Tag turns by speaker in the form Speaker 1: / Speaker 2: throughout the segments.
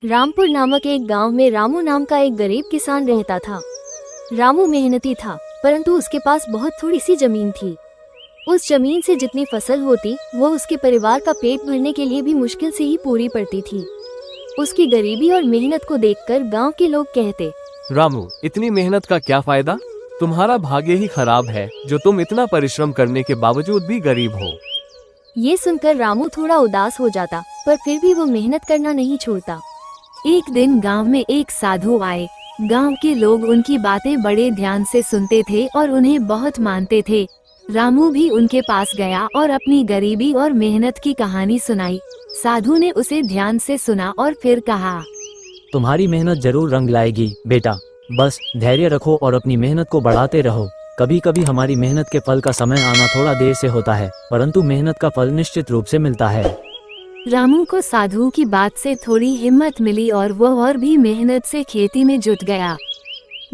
Speaker 1: रामपुर नामक एक गांव में रामू नाम का एक गरीब किसान रहता था। रामू मेहनती था, परंतु उसके पास बहुत थोड़ी सी जमीन थी। उस जमीन से जितनी फसल होती वो उसके परिवार का पेट भरने के लिए भी मुश्किल से ही पूरी पड़ती थी। उसकी गरीबी और मेहनत को देखकर गांव के लोग कहते,
Speaker 2: रामू, इतनी मेहनत का क्या फायदा? तुम्हारा भाग्य ही खराब है जो तुम इतना परिश्रम करने के बावजूद भी गरीब हो।
Speaker 1: ये सुनकर रामू थोड़ा उदास हो जाता, पर फिर भी वो मेहनत करना नहीं छोड़ता।
Speaker 3: एक दिन गांव में एक साधु आए। गांव के लोग उनकी बातें बड़े ध्यान से सुनते थे और उन्हें बहुत मानते थे। रामू भी उनके पास गया और अपनी गरीबी और मेहनत की कहानी सुनाई। साधु ने उसे ध्यान से सुना और फिर कहा,
Speaker 4: तुम्हारी मेहनत जरूर रंग लाएगी बेटा, बस धैर्य रखो और अपनी मेहनत को बढ़ाते रहो। कभी कभी हमारी मेहनत के फल का समय आना थोड़ा देर से होता है, परंतु मेहनत का फल निश्चित रूप से मिलता है।
Speaker 3: रामू को साधु की बात से थोड़ी हिम्मत मिली और वो और भी मेहनत से खेती में जुट गया।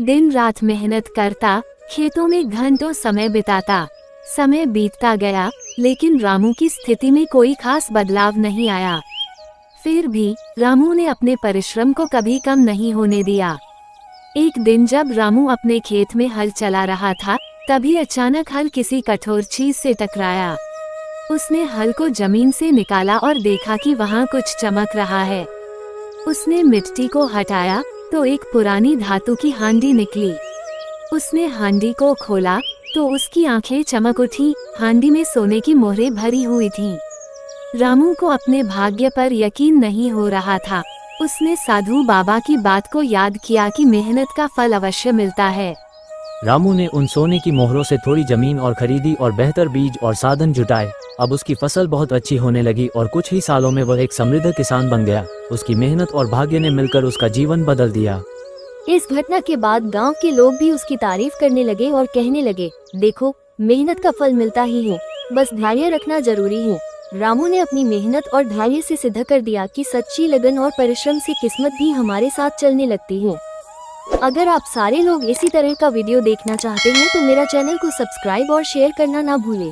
Speaker 3: दिन रात मेहनत करता, खेतों में घंटों समय बिताता। समय बीतता गया, लेकिन रामू की स्थिति में कोई खास बदलाव नहीं आया। फिर भी रामू ने अपने परिश्रम को कभी कम नहीं होने दिया। एक दिन जब रामू अपने खेत में हल चला रहा था, तभी अचानक हल किसी कठोर चीज से टकराया। उसने हल को जमीन से निकाला और देखा कि वहाँ कुछ चमक रहा है। उसने मिट्टी को हटाया तो एक पुरानी धातु की हांडी निकली। उसने हांडी को खोला तो उसकी आंखें चमक उठी। हांडी में सोने की मोहरें भरी हुई थीं। रामू को अपने भाग्य पर यकीन नहीं हो रहा था। उसने साधु बाबा की बात को याद किया कि मेहनत का फल अवश्य मिलता है।
Speaker 4: रामू ने उन सोने की मोहरों से थोड़ी जमीन और खरीदी और बेहतर बीज और साधन जुटाए। अब उसकी फसल बहुत अच्छी होने लगी और कुछ ही सालों में वह एक समृद्ध किसान बन गया। उसकी मेहनत और भाग्य ने मिलकर उसका जीवन बदल दिया।
Speaker 1: इस घटना के बाद गांव के लोग भी उसकी तारीफ करने लगे और कहने लगे, देखो, मेहनत का फल मिलता ही है, बस धैर्य रखना जरूरी है। रामू ने अपनी मेहनत और धैर्य से सिद्ध कर दिया कि सच्ची लगन और परिश्रम से किस्मत भी हमारे साथ चलने लगती है। अगर आप सारे लोग इसी तरह का वीडियो देखना चाहते हैं तो मेरा चैनल को सब्सक्राइब और शेयर करना ना भूलें।